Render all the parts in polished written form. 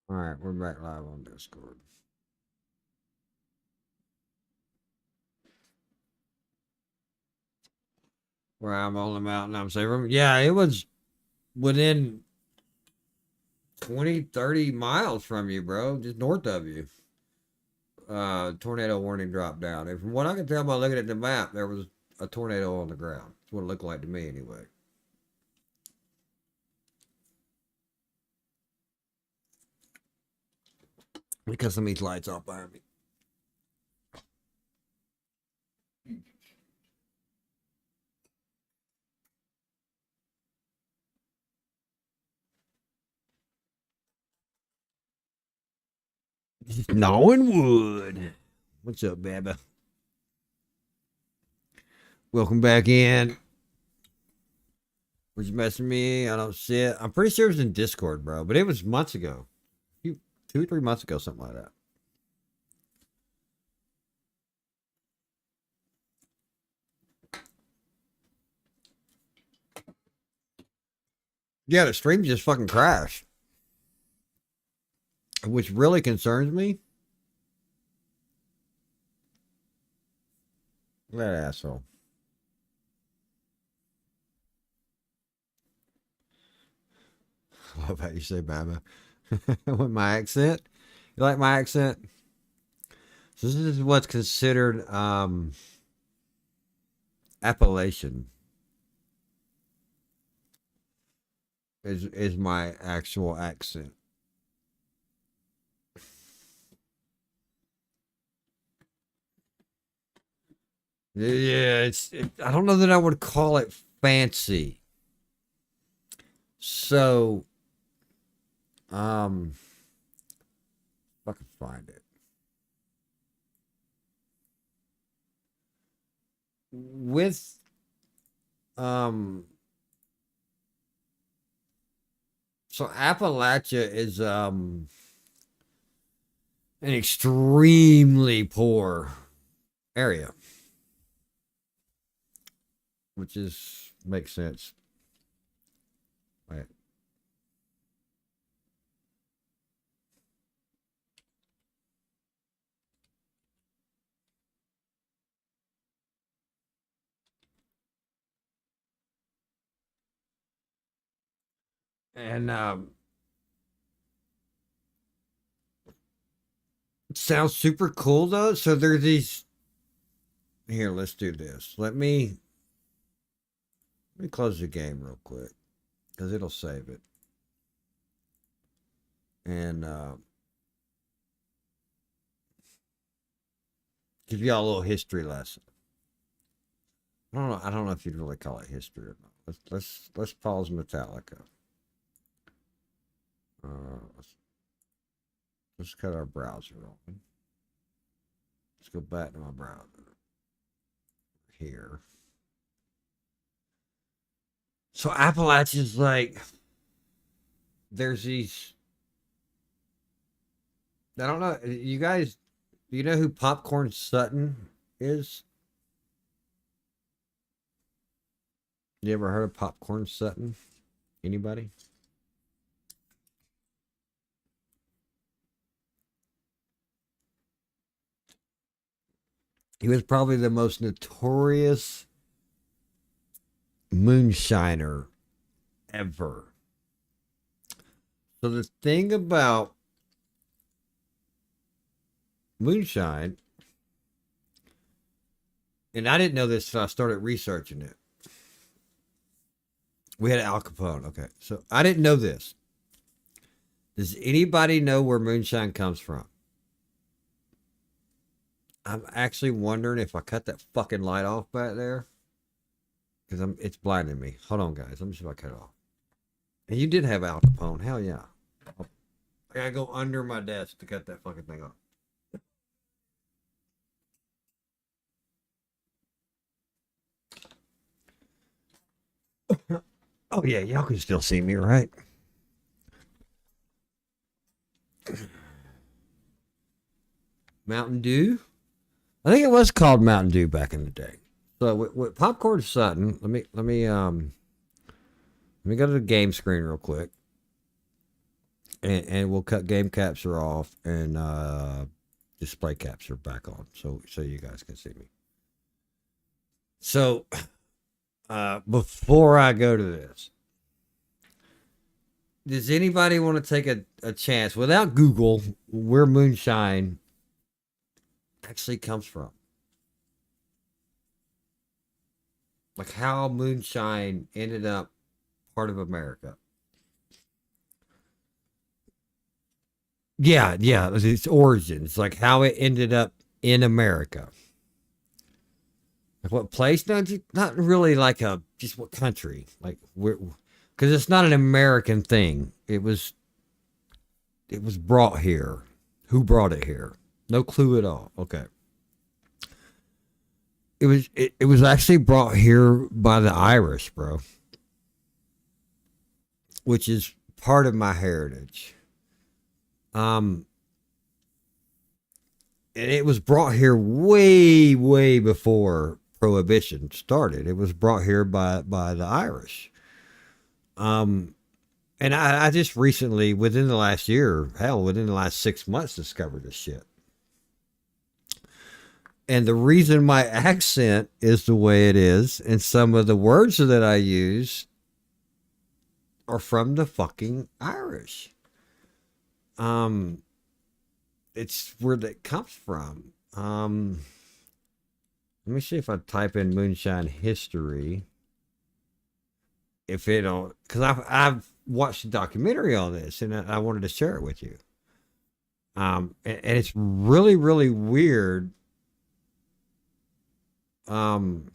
All right, we're back live on Discord. Where I'm on the mountain, I'm saying, yeah, it was within 20, 30 miles from you, bro, just north of you. Tornado warning dropped down. And from what I can tell by looking at the map, there was a tornado on the ground. That's what it looked like to me, anyway. Because some of these lights off behind me. Gnawing wood. What's up, Baba? Welcome back in. Was you messing me? I don't see it. I'm pretty sure it was in Discord, bro, but it was months ago. 2 or 3 months ago, something like that. Yeah, the stream just fucking crashed, which really concerns me. That asshole. Love how you say Baba with my accent. You like my accent? So this is what's considered Appalachian. Is my actual accent. Yeah, I don't know that I would call it fancy. So, if I can find it. With um so Appalachia is an extremely poor area, which is makes sense. Right. And it sounds super cool though. So there's these here, let's do this. Let me close the game real quick because it'll save it. And give y'all a little history lesson. I don't know if you'd really call it history or not. Let's pause Metallica. Let's cut our browser open. Let's go back to my browser here. So Appalachia's like there's these. I don't know. You guys, do you know who Popcorn Sutton is? You ever heard of Popcorn Sutton? Anybody? He was probably the most notorious moonshiner ever. So the thing about moonshine, and I didn't know this until I started researching it. We had Al Capone. Okay, so I didn't know this. Does anybody know where moonshine comes from? I'm actually wondering if I cut that fucking light off back there because it's blinding me. Hold on, guys. Let me see if I cut it off. And you did have Al Capone. Hell yeah. I gotta go under my desk to cut that fucking thing off. Oh yeah, y'all can still see me, right? Mountain Dew. I think it was called Mountain Dew back in the day. So with Popcorn Sutton, let me go to the game screen real quick. and we'll cut game capture off and display capture back on, so you guys can see me. So before I go to this, does anybody want to take a chance without Google where moonshine actually comes from? Like how moonshine ended up part of America? Yeah, yeah, its origins, like how it ended up in America. Like what place? No, not really like a just what country. Like where, because it's not an American thing. It was brought here. Who brought it here? No clue at all. Okay. It was actually brought here by the Irish, bro, which is part of my heritage. Um, and it was brought here way, way before Prohibition started. It was brought here by the Irish. Um, and I just recently, within the last year, hell, within the last 6 months, discovered this shit. And the reason my accent is the way it is, and some of the words that I use are from the fucking Irish. Um, it's where that comes from. Let me see if I type in moonshine history. If it'll, because I've watched a documentary on this, and I wanted to share it with you. And it's really really weird. Um,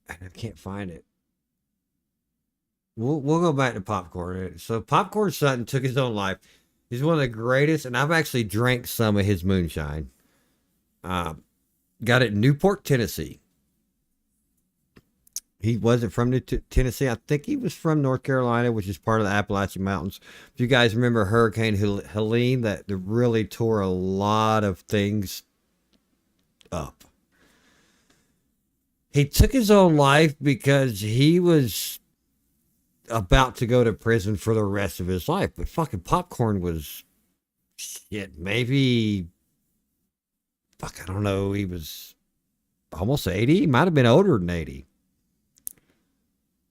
and I can't find it. We'll go back to Popcorn. So Popcorn Sutton took his own life. He's one of the greatest, and I've actually drank some of his moonshine. Uh, got it in Newport, Tennessee. He wasn't from Tennessee. I think he was from North Carolina, which is part of the Appalachian Mountains. If you guys remember Hurricane Helene, that really tore a lot of things up. He took his own life because he was about to go to prison for the rest of his life. But fucking Popcorn was shit. Maybe, fuck, I don't know. He was almost 80. He might have been older than 80.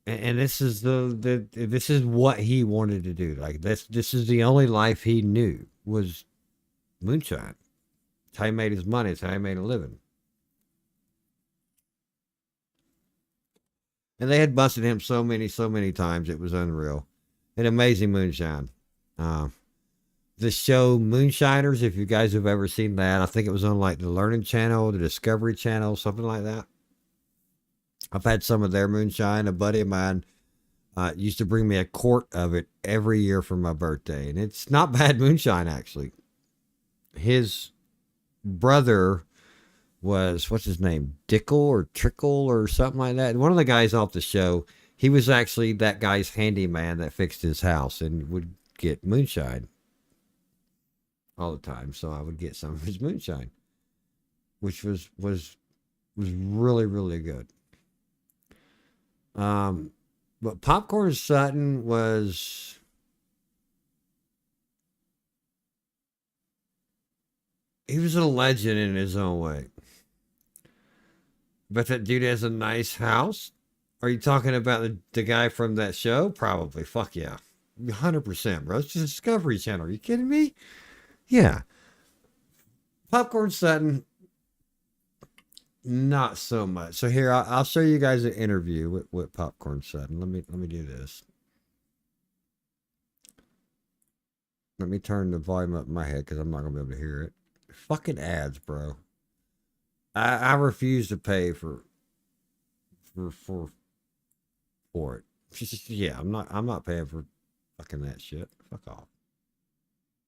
And this is this is what he wanted to do. Like this is the only life he knew was moonshine. It's how he made his money. It's how he made a living. And they had busted him so many times. It was unreal. An amazing moonshine. Uh, the show Moonshiners, if you guys have ever seen that, I think it was on like the Learning Channel, the Discovery Channel, something like that. I've had some of their moonshine. A buddy of mine used to bring me a quart of it every year for my birthday. And it's not bad moonshine, actually. His brother was, what's his name? Dickle or Trickle or something like that. And one of the guys off the show, he was actually that guy's handyman that fixed his house and would get moonshine all the time. So I would get some of his moonshine, which was really, really good. But Popcorn Sutton was, he was a legend in his own way. But that dude has a nice house. Are you talking about the guy from that show? Probably. Fuck yeah. 100%, bro. It's just Discovery Channel. Are you kidding me? Yeah. Popcorn Sutton, not so much. So here, I'll show you guys an interview with Popcorn Sutton. Let me do this. Let me turn the volume up in my head because I'm not gonna be able to hear it. Fucking ads, bro. I refuse to pay for for for it. Yeah, I'm not paying for fucking that shit. Fuck off.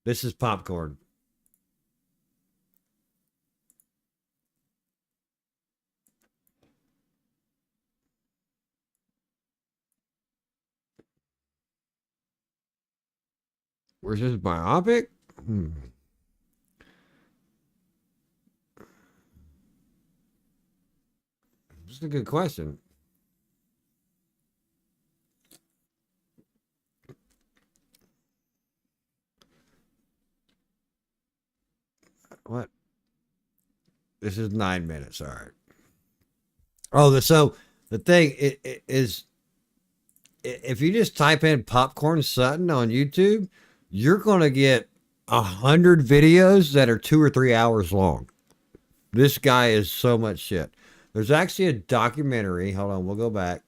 This is popcorn. Where's this biopic? Hmm. This is a good question. This is 9 minutes. All right. Oh, so the thing is, if you just type in Popcorn Sutton on YouTube, you're gonna get 100 videos that are 2 or 3 hours long. This guy is so much shit. There's actually a documentary. Hold on, we'll go back.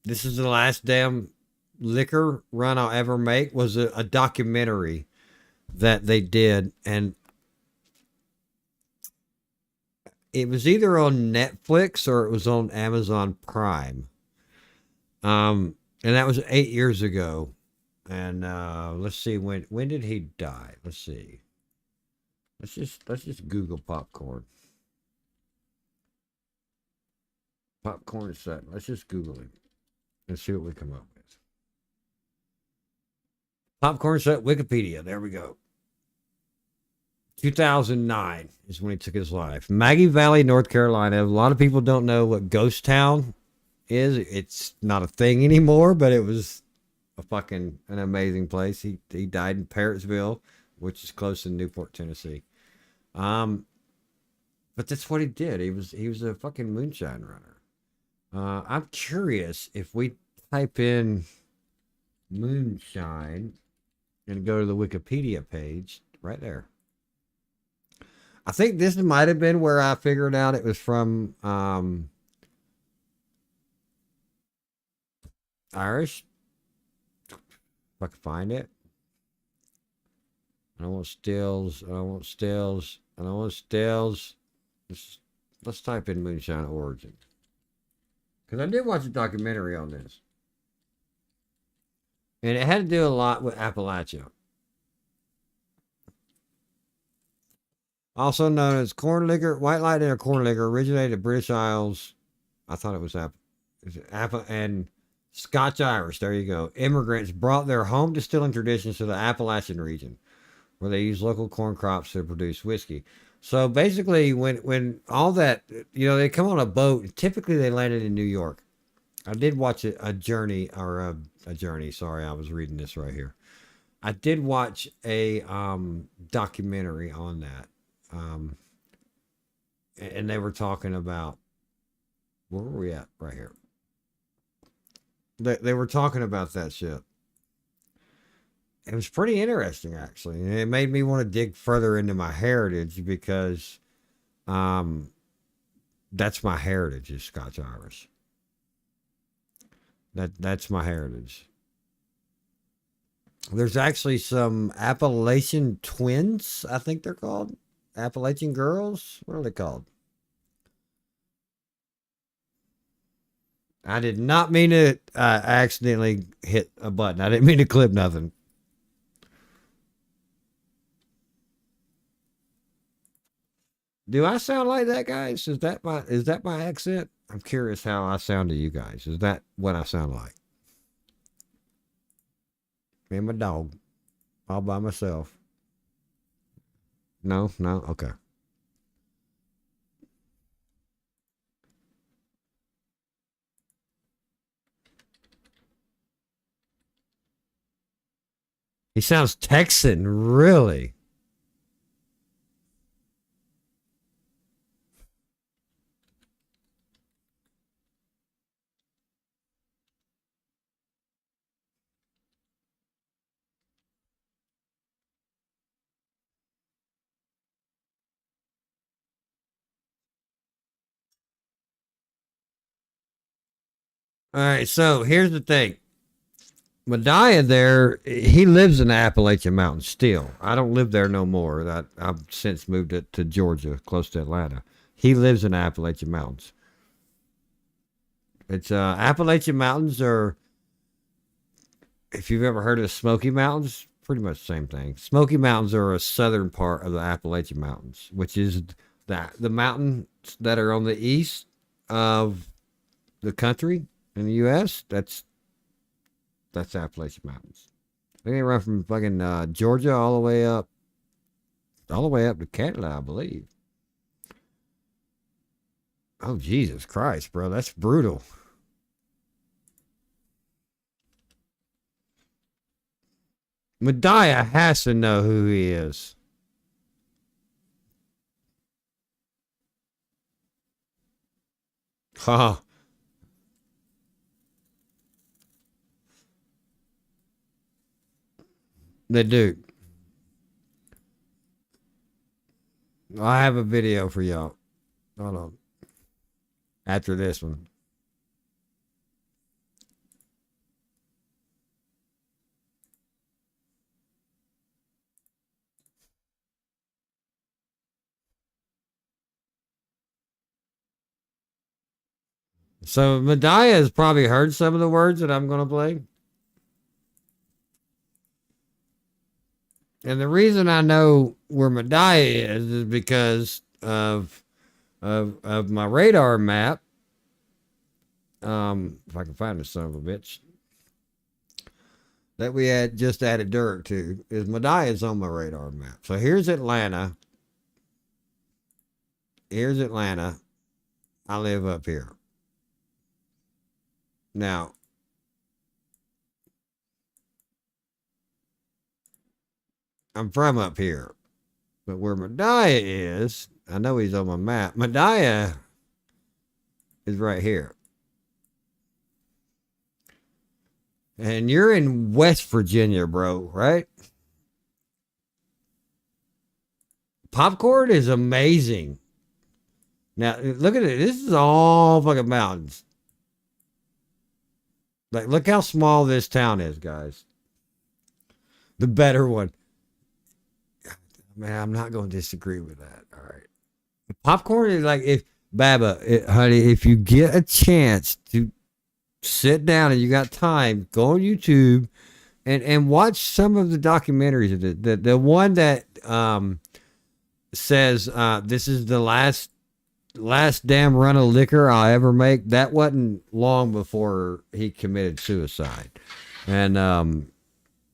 This is the last damn liquor run I'll ever make. Was a documentary that they did, and it was either on Netflix or it was on Amazon Prime. And that was 8 years ago. And let's see, when did he die? Let's see. Let's just Google popcorn. Popcorn Sutton. Let's just Google him and see what we come up with. Popcorn Sutton Wikipedia. There we go. 2009 is when he took his life. Maggie Valley, North Carolina. A lot of people don't know what Ghost Town is. It's not a thing anymore, but it was an amazing place. He died in Parrotsville, which is close to Newport, Tennessee. But that's what he did. He was a fucking moonshine runner. I'm curious if we type in moonshine and go to the Wikipedia page right there. I think this might have been where I figured out it was from Irish. If I can find it. I don't want stills. I don't want stills. I don't want stills. Let's type in moonshine origin. Because I did watch a documentary on this. And it had to do a lot with Appalachia. Also known as corn liquor, white lightning or corn liquor, originated in the British Isles. I thought it was Apple and Scotch Irish. There you go. Immigrants brought their home distilling traditions to the Appalachian region, where they use local corn crops to produce whiskey. So basically, when all that, they come on a boat. Typically, they landed in New York. I did watch a journey. Sorry, I was reading this right here. I did watch a documentary on that. And they were talking about, where were we at right here? They were talking about that shit. It was pretty interesting, actually. And it made me want to dig further into my heritage because that's my heritage is Scotch Irish. That's my heritage. There's actually some Appalachian twins, I think they're called. Appalachian girls? What are they called? I did not mean to accidentally hit a button. I didn't mean to clip nothing. Do I sound like that, guys? Is that my accent? I'm curious how I sound to you guys. Is that what I sound like? Me and my dog, all by myself. No, okay. He sounds Texan, really. All right, so here's the thing. Madiah there, he lives in the Appalachian Mountains still. I don't live there no more. I've since moved it to Georgia, close to Atlanta. He lives in the Appalachian Mountains. It's Appalachian Mountains are, if you've ever heard of the Smoky Mountains, pretty much the same thing. Smoky Mountains are a southern part of the Appalachian Mountains, which is the mountains that are on the east of the country in the U.S. That's Appalachian Mountains. They run from fucking Georgia all the way up to Canada, I believe. Oh Jesus Christ, bro, that's brutal. Medea has to know who he is. Ha, they do. I have a video for y'all. Hold on. After this one. So Medea has probably heard some of the words that I'm going to play. And the reason I know where Medea is because of my radar map. If I can find this son of a bitch that we had just added dirt to, is Medea is on my radar map. So here's Atlanta. Here's Atlanta. I live up here. Now, I'm from up here. But where Medea is, I know he's on my map. Medea is right here. And you're in West Virginia, bro, right? Popcorn is amazing. Now, look at it. This is all fucking mountains. Like, look how small this town is, guys. The better one. Man, I'm not going to disagree with that. All right. Popcorn is like, if, Baba, honey, if you get a chance to sit down and you got time, go on YouTube and watch some of the documentaries of it. The one that says this is the last damn run of liquor I'll ever make. That wasn't long before he committed suicide, and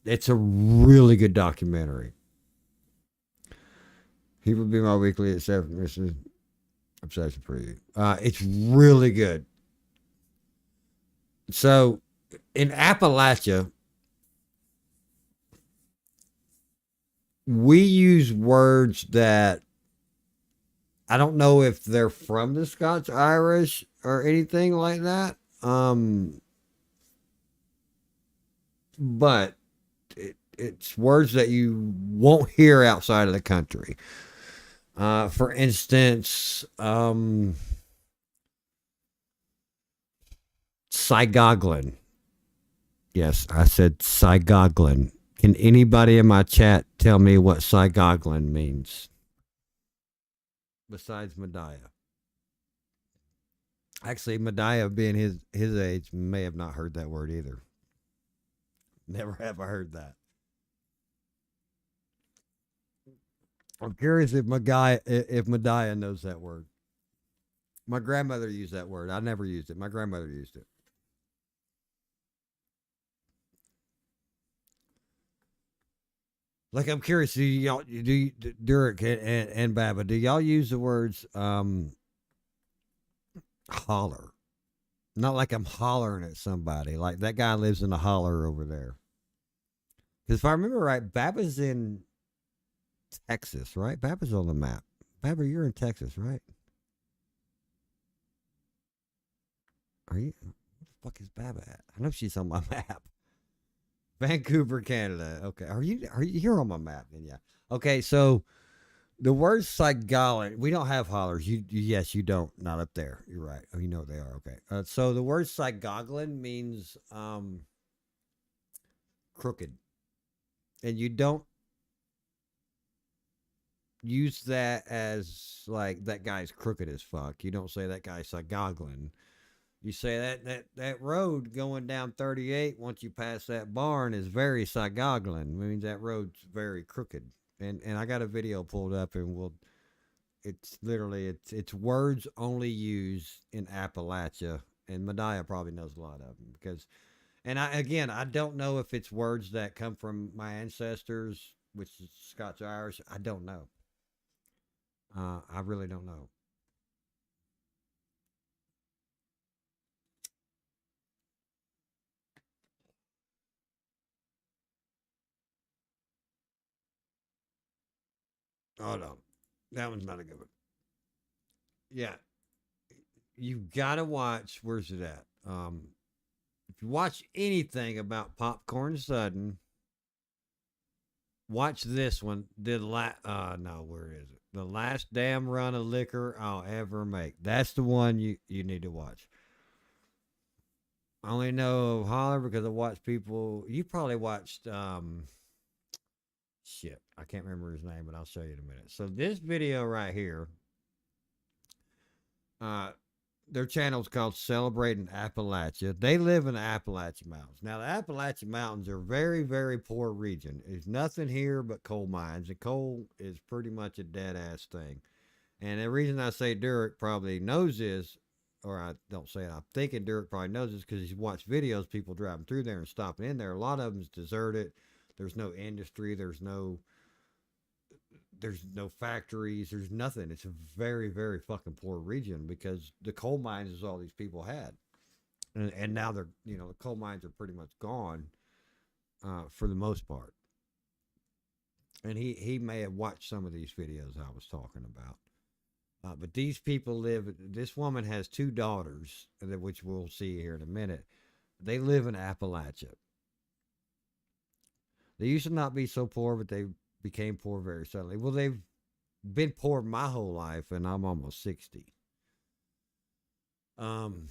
it's a really good documentary. He would be my weekly at 7. This is obsession for you. It's really good. So in Appalachia, we use words that I don't know if they're from the Scots Irish or anything like that. But it's words that you won't hear outside of the country. For instance, Sygoglin. Yes, I said Sygoglin. Can anybody in my chat tell me what Sygoglin means? Besides Medea. Actually, Medea being his age may have not heard that word either. Never have I heard that. I'm curious if Medea knows that word. My grandmother used that word. I never used it. My grandmother used it. Like I'm curious, do y'all Durek and Baba, do y'all use the words holler? Not like I'm hollering at somebody. Like that guy lives in a holler over there. Because if I remember right, Baba's in Texas, right? Baba's on the map. Baba, you're in Texas, right? Are you? Where the fuck is Baba at? I know she's on my map. Vancouver, Canada. Okay. Are you here on my map? Then yeah. Okay, so the word Sigolin, we don't have hollers. Yes, you don't. Not up there. You're right. Oh, you know they are. Okay. So the word Sygoglin means crooked, and you don't use that as like that guy's crooked as fuck. You don't say that guy's Sygoglin. You say that road going down 38 once you pass that barn is very Sygoglin. It means that road's very crooked. And I got a video pulled up and we'll it's literally it's words only used in Appalachia, and Medea probably knows a lot of them because. And I don't know if it's words that come from my ancestors, which is Scots Irish. I don't know. I really don't know. Hold on. That one's not a good one. Yeah. You gotta watch. Where's it at? If you watch anything about Popcorn Sudden, watch this one. No, where is it? The last damn run of liquor I'll ever make. That's the one you need to watch. I only know of Holler because I watched people. You probably watched shit. I can't remember his name, but I'll show you in a minute. So this video right here, uh, their channel's called Celebrating Appalachia. They live in the Appalachian Mountains. Now, the Appalachian Mountains are a very, very poor region. There's nothing here but coal mines, and coal is pretty much a dead ass thing. And the reason I say Derek probably knows this, or I don't say it, I'm thinking Derek probably knows this because he's watched videos, people driving through there and stopping in there. A lot of them's deserted. There's no industry. There's no factories. There's nothing. It's a very, very fucking poor region because the coal mines is all these people had, and now they're the coal mines are pretty much gone for the most part. And he may have watched some of these videos I was talking about. But these people live. This woman has two daughters, which we'll see here in a minute. They live in Appalachia. They used to not be so poor, but they became poor very suddenly. Well, they've been poor my whole life, and I'm almost 60. Um,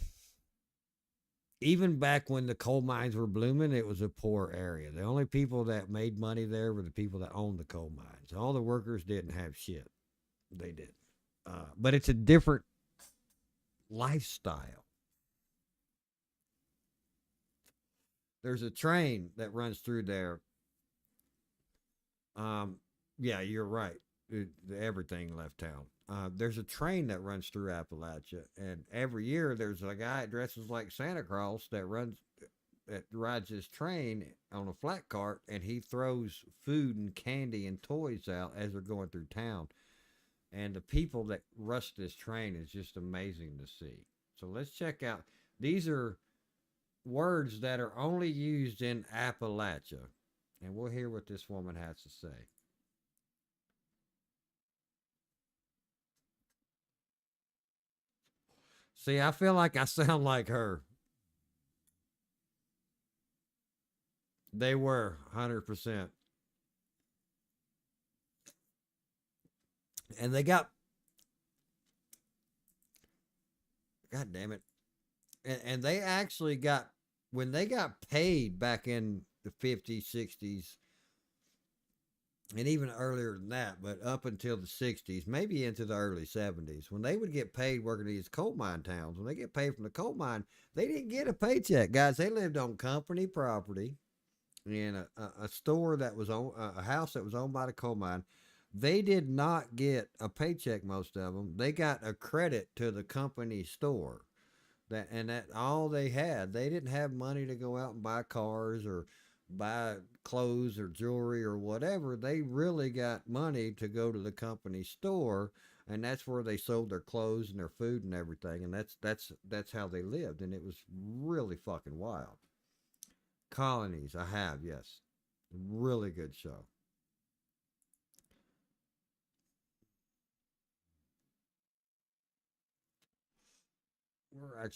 Even back when the coal mines were blooming, it was a poor area. The only people that made money there were the people that owned the coal mines. All the workers didn't have shit. They did. But it's a different lifestyle. There's a train that runs through there. Um, yeah, you're right. Everything left town. There's a train that runs through Appalachia, and every year there's a guy that dresses like Santa Claus that rides his train on a flat cart, and he throws food and candy and toys out as they're going through town. And the people that rush this train is just amazing to see. So let's check out. These are words that are only used in Appalachia, and we'll hear what this woman has to say. See, I feel like I sound like her. They were 100%. And they got, God damn it. And they actually got, when they got paid back in the 50s, 60s, and even earlier than that, but up until the 60s, maybe into the early 70s, when they would get paid working in these coal mine towns, when they get paid from the coal mine, they didn't get a paycheck, guys. They lived on company property in a store that was on a house that was owned by the coal mine. They did not get a paycheck. Most of them, they got a credit to the company store. That all they had. They didn't have money to go out and buy cars or buy clothes or jewelry or whatever. They really got money to go to the company store, and that's where they sold their clothes and their food and everything. And that's how they lived, and it was really fucking wild. Colonies, I have, yes, really good show. We're actually